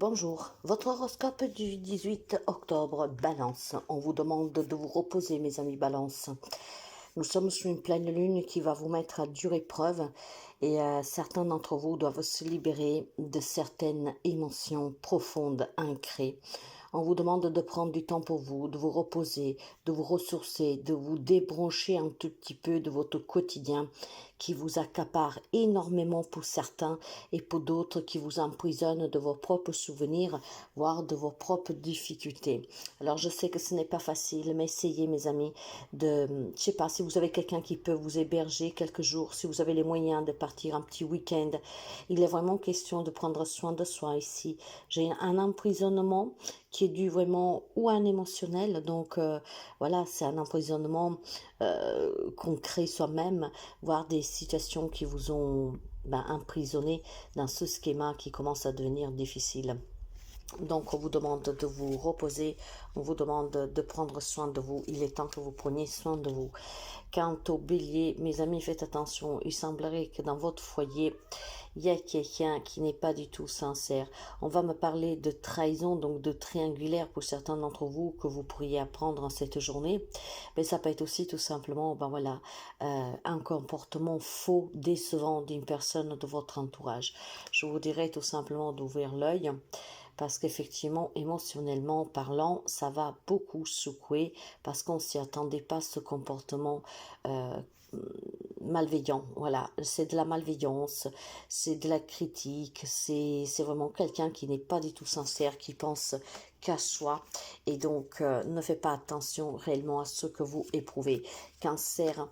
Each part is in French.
Bonjour, votre horoscope du 18 octobre, Balance. On vous demande de vous reposer, mes amis Balance. Nous sommes sous une pleine lune qui va vous mettre à dure épreuve et certains d'entre vous doivent se libérer de certaines émotions profondes, ancrées. On vous demande de prendre du temps pour vous, de vous reposer, de vous ressourcer, de vous débrancher un tout petit peu de votre quotidien qui vous accapare énormément pour certains et pour d'autres qui vous emprisonnent de vos propres souvenirs, voire de vos propres difficultés. Alors je sais que ce n'est pas facile, mais essayez mes amis de, je sais pas, si vous avez quelqu'un qui peut vous héberger quelques jours, si vous avez les moyens de partir un petit week-end, il est vraiment question de prendre soin de soi ici. J'ai un emprisonnement qui est dû vraiment ou à un émotionnel, donc voilà, c'est un emprisonnement qu'on crée soi-même, voire des situations qui vous ont emprisonné dans ce schéma qui commence à devenir difficile. Donc, on vous demande de vous reposer, on vous demande de prendre soin de vous. Il est temps que vous preniez soin de vous. Quant au bélier, mes amis, faites attention. Il semblerait que dans votre foyer, il y a quelqu'un qui n'est pas du tout sincère. On va me parler de trahison, donc de triangulaire pour certains d'entre vous que vous pourriez apprendre en cette journée. Mais ça peut être aussi tout simplement, un comportement faux, décevant d'une personne de votre entourage. Je vous dirais tout simplement d'ouvrir l'œil parce qu'effectivement, émotionnellement parlant, ça va beaucoup secouer parce qu'on s'y attendait pas, ce comportement euh, malveillant. Voilà, c'est de la malveillance, c'est de la critique, c'est vraiment quelqu'un qui n'est pas du tout sincère, qui pense qu'à soi et donc ne fait pas attention réellement à ce que vous éprouvez. Cancer,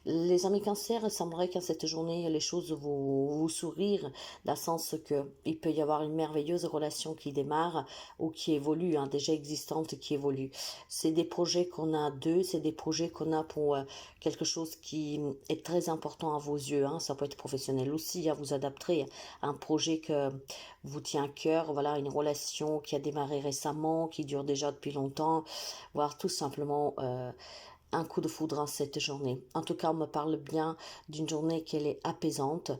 les amis cancer, il semblerait qu'à cette journée les choses vous sourire, dans le sens que il peut y avoir une merveilleuse relation qui démarre ou qui évolue, hein, déjà existante qui évolue. C'est des projets qu'on a à deux, c'est des projets qu'on a pour quelque chose qui est très important à vos yeux, hein. Ça peut être professionnel aussi, hein, vous adapterez à un projet que vous tient à cœur, voilà, une relation qui a démarré récemment, qui dure déjà depuis longtemps, voire tout simplement un coup de foudre en cette journée. En tout cas, on me parle bien d'une journée qu'elle est apaisante,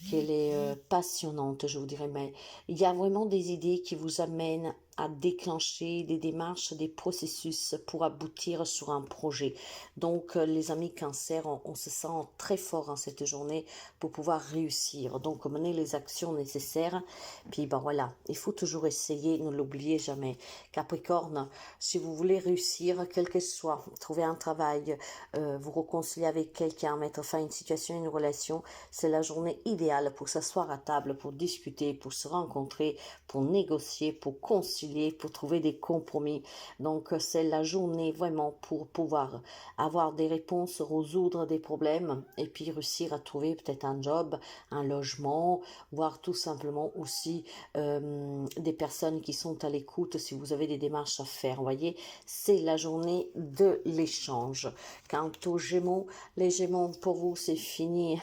qu'elle est passionnante, je vous dirais, mais il y a vraiment des idées qui vous amènent à déclencher des démarches, des processus pour aboutir sur un projet. Donc, les amis cancer, on se sent très fort en cette journée pour pouvoir réussir. Donc, mener les actions nécessaires. Puis, voilà, il faut toujours essayer, ne l'oubliez jamais. Capricorne, si vous voulez réussir, quel que soit, trouver un travail, vous réconcilier avec quelqu'un, mettre fin à une situation, une relation, c'est la journée idéale pour s'asseoir à table, pour discuter, pour se rencontrer, pour négocier, pour concilier, pour trouver des compromis. Donc c'est la journée vraiment pour pouvoir avoir des réponses, résoudre des problèmes et puis réussir à trouver peut-être un job, un logement, voire tout simplement aussi des personnes qui sont à l'écoute si vous avez des démarches à faire. Vous voyez, c'est la journée de l'échange. Quant aux Gémeaux, les Gémeaux pour vous c'est fini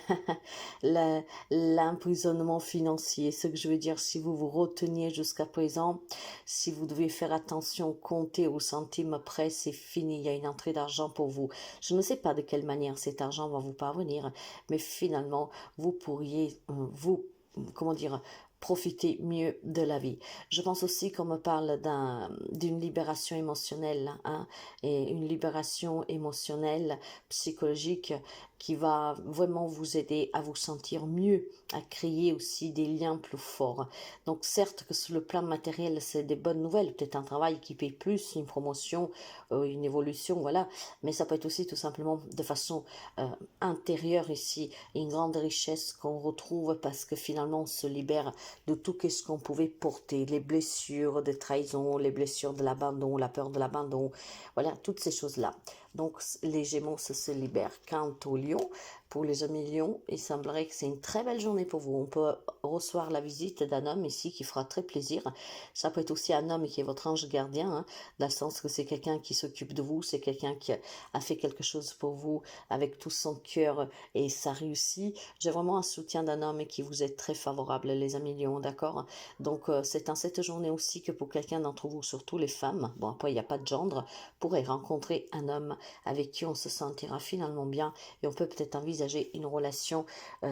l'emprisonnement financier. Ce que je veux dire, si vous vous reteniez jusqu'à présent, si vous devez faire attention, compter au centime près, c'est fini. Il y a une entrée d'argent pour vous. Je ne sais pas de quelle manière cet argent va vous parvenir, mais finalement, vous pourriez comment dire, profiter mieux de la vie. Je pense aussi qu'on me parle d'une libération émotionnelle, hein, et une libération émotionnelle, psychologique, qui va vraiment vous aider à vous sentir mieux, à créer aussi des liens plus forts. Donc certes que sur le plan matériel, c'est des bonnes nouvelles, peut-être un travail qui paye plus, une promotion, une évolution, voilà, mais ça peut être aussi tout simplement de façon intérieure ici, une grande richesse qu'on retrouve parce que finalement on se libère de tout ce qu'on pouvait porter, les blessures de trahison, les blessures de l'abandon, la peur de l'abandon, voilà, toutes ces choses-là. Donc les Gémeaux se libèrent. Quant au Lion, pour les amis Lion, il semblerait que c'est une très belle journée pour vous. On peut recevoir la visite d'un homme ici qui fera très plaisir. Ça peut être aussi un homme qui est votre ange gardien, hein, dans le sens que c'est quelqu'un qui s'occupe de vous, c'est quelqu'un qui a fait quelque chose pour vous avec tout son cœur et ça réussit. J'ai vraiment un soutien d'un homme qui vous est très favorable, les amis Lion, d'accord? Donc c'est en cette journée aussi que pour quelqu'un d'entre vous, surtout les femmes, bon après il n'y a pas de gendre, pourrait rencontrer un homme avec qui on se sentira finalement bien et on peut peut-être envisager envisager une relation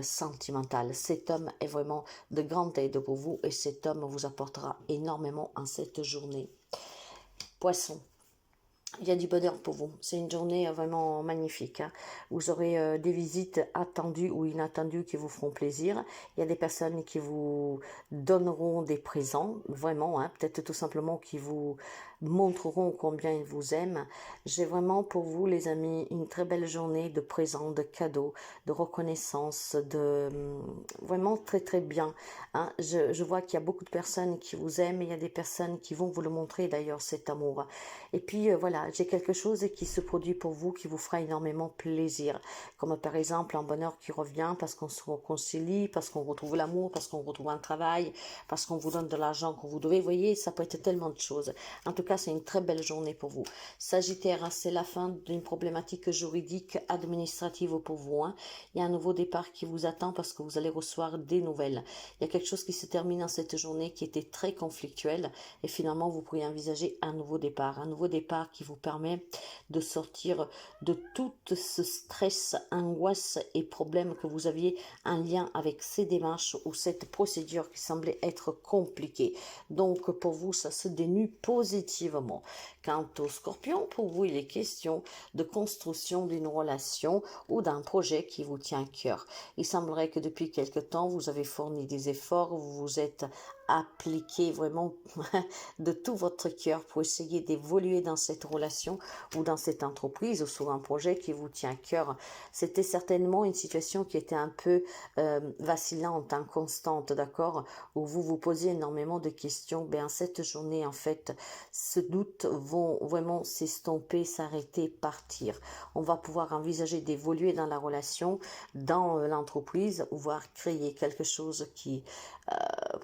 sentimentale. Cet homme est vraiment de grande aide pour vous et cet homme vous apportera énormément en cette journée. Poisson. Il y a du bonheur pour vous. C'est une journée vraiment magnifique. Hein. Vous aurez des visites attendues ou inattendues qui vous feront plaisir. Il y a des personnes qui vous donneront des présents, vraiment, hein, peut-être tout simplement qui vous montreront combien ils vous aiment. J'ai vraiment pour vous, les amis, une très belle journée de présents, de cadeaux, de reconnaissance, de vraiment très très bien. Hein. Je vois qu'il y a beaucoup de personnes qui vous aiment. Il y a des personnes qui vont vous le montrer d'ailleurs, cet amour. Et puis voilà, j'ai quelque chose qui se produit pour vous qui vous fera énormément plaisir. Comme par exemple un bonheur qui revient parce qu'on se réconcilie, parce qu'on retrouve l'amour, parce qu'on retrouve un travail, parce qu'on vous donne de l'argent qu'on vous devait. Vous voyez, ça peut être tellement de choses. En tout cas, c'est une très belle journée pour vous. Sagittaire, hein, c'est la fin d'une problématique juridique, administrative pour vous. Hein. Il y a un nouveau départ qui vous attend parce que vous allez recevoir des nouvelles. Il y a quelque chose qui se termine en cette journée qui était très conflictuel et finalement, vous pourriez envisager un nouveau départ. Un nouveau départ qui vous permet de sortir de tout ce stress, angoisse et problèmes que vous aviez en lien avec ces démarches ou cette procédure qui semblait être compliquée. Donc pour vous, ça se dénue positivement. Quant au Scorpion, pour vous, il est question de construction d'une relation ou d'un projet qui vous tient à cœur. Il semblerait que depuis quelque temps, vous avez fourni des efforts, vous vous êtes appliqué vraiment de tout votre cœur pour essayer d'évoluer dans cette relation ou dans cette entreprise ou sur un projet qui vous tient à cœur. C'était certainement une situation qui était un peu vacillante, inconstante, d'accord, où vous vous posiez énormément de questions. Ben, cette journée, en fait, ce doute vont vraiment s'estomper, s'arrêter, partir. On va pouvoir envisager d'évoluer dans la relation, dans l'entreprise, voire créer quelque chose qui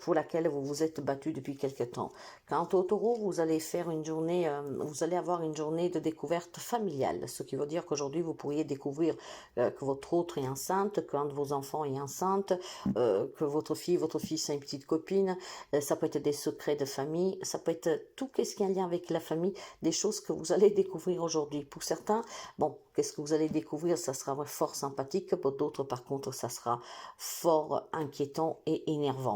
pour laquelle vous vous êtes battu depuis quelque temps. Quant au Taureau, vous allez faire une journée, vous allez avoir une journée de découverte familiale, ce qui veut dire qu'aujourd'hui vous pourriez découvrir que votre autre est enceinte, qu'un de vos enfants est enceinte, que votre fille, votre fils a une petite copine. Ça peut être des secrets de famille, ça peut être tout ce qui est en lien avec la famille, des choses que vous allez découvrir aujourd'hui. Pour certains, bon, qu'est-ce que vous allez découvrir? Ça sera fort sympathique, pour d'autres par contre ça sera fort inquiétant et énervant.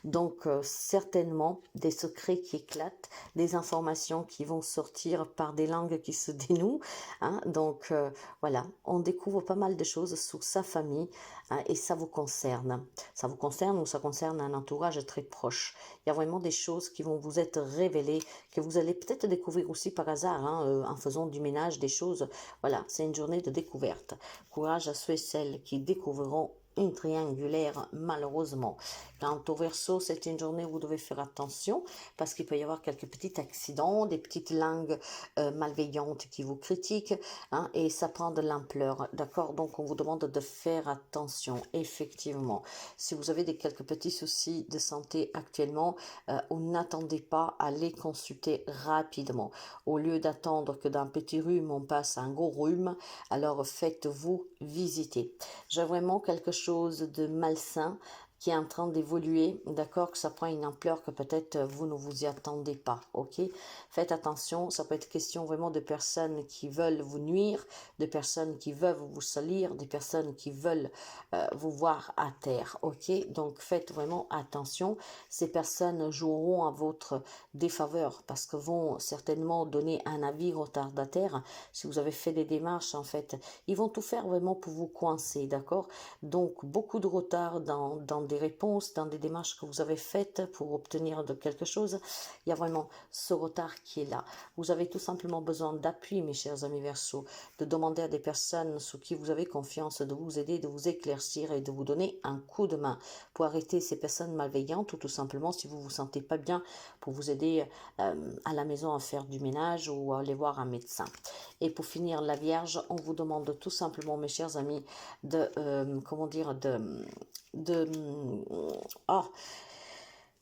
Donc certainement des secrets qui éclatent, des informations qui vont sortir par des langues qui se dénouent. Hein. Donc voilà, on découvre pas mal de choses sur sa famille hein, et ça vous concerne. Ça vous concerne ou ça concerne un entourage très proche. Il y a vraiment des choses qui vont vous être révélées, que vous allez peut-être découvrir aussi par hasard hein, en faisant du ménage, des choses. Voilà, c'est une journée de découverte. Courage à ceux et celles qui découvriront une triangulaire malheureusement. Quant au Verseau, c'est une journée où vous devez faire attention parce qu'il peut y avoir quelques petits accidents, des petites langues malveillantes qui vous critiquent hein, et ça prend de l'ampleur, d'accord? Donc on vous demande de faire attention, effectivement. Si vous avez quelques petits soucis de santé actuellement, n'attendez pas à les consulter rapidement. Au lieu d'attendre que d'un petit rhume on passe à un gros rhume, alors faites-vous visiter. J'ai vraiment quelque chose de malsain qui est en train d'évoluer, d'accord, que ça prend une ampleur que peut-être vous ne vous y attendez pas, ok? Faites attention, ça peut être question vraiment de personnes qui veulent vous nuire, de personnes qui veulent vous salir, des personnes qui veulent vous voir à terre, ok? Donc faites vraiment attention, ces personnes joueront à votre défaveur parce que vont certainement donner un avis retardataire. Si vous avez fait des démarches, en fait, ils vont tout faire vraiment pour vous coincer, d'accord? Donc beaucoup de retard dans des réponses, dans des démarches que vous avez faites pour obtenir de quelque chose. Il y a vraiment ce retard qui est là. Vous avez tout simplement besoin d'appui, mes chers amis Verseaux, de demander à des personnes sous qui vous avez confiance de vous aider, de vous éclaircir et de vous donner un coup de main pour arrêter ces personnes malveillantes ou tout simplement si vous vous sentez pas bien pour vous aider à la maison à faire du ménage ou à aller voir un médecin. Et pour finir, la Vierge, on vous demande tout simplement, mes chers amis, de oh,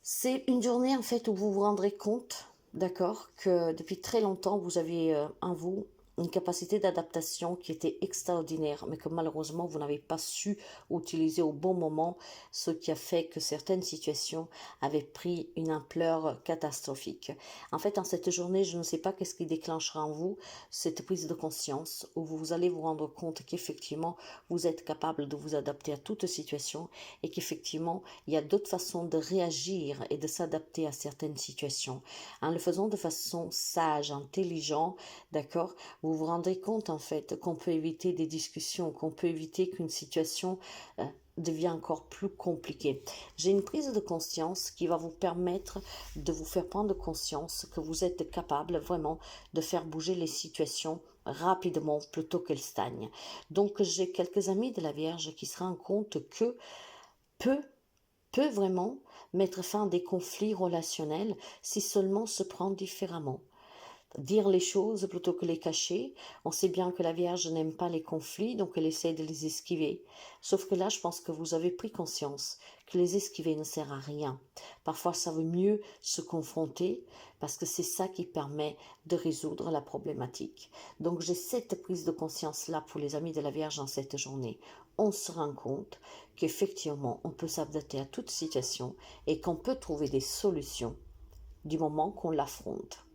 c'est une journée en fait où vous vous rendrez compte, d'accord, que depuis très longtemps vous avez en vous une capacité d'adaptation qui était extraordinaire, mais que malheureusement vous n'avez pas su utiliser au bon moment, ce qui a fait que certaines situations avaient pris une ampleur catastrophique. En fait, en cette journée, je ne sais pas qu'est-ce qui déclenchera en vous cette prise de conscience, où vous allez vous rendre compte qu'effectivement, vous êtes capable de vous adapter à toute situation et qu'effectivement, il y a d'autres façons de réagir et de s'adapter à certaines situations. En le faisant de façon sage, intelligente, d'accord, vous vous rendrez compte en fait qu'on peut éviter des discussions, qu'on peut éviter qu'une situation devient encore plus compliquée. J'ai une prise de conscience qui va vous permettre de vous faire prendre conscience que vous êtes capable vraiment de faire bouger les situations rapidement plutôt qu'elles stagnent. Donc j'ai quelques amis de la Vierge qui se rendent compte que peut peut vraiment mettre fin à des conflits relationnels si seulement se prend différemment. Dire les choses plutôt que les cacher. On sait bien que la Vierge n'aime pas les conflits, donc elle essaie de les esquiver. Sauf que là, je pense que vous avez pris conscience que les esquiver ne sert à rien. Parfois, ça vaut mieux se confronter parce que c'est ça qui permet de résoudre la problématique. Donc, j'ai cette prise de conscience-là pour les amis de la Vierge en cette journée. On se rend compte qu'effectivement, on peut s'adapter à toute situation et qu'on peut trouver des solutions du moment qu'on l'affronte.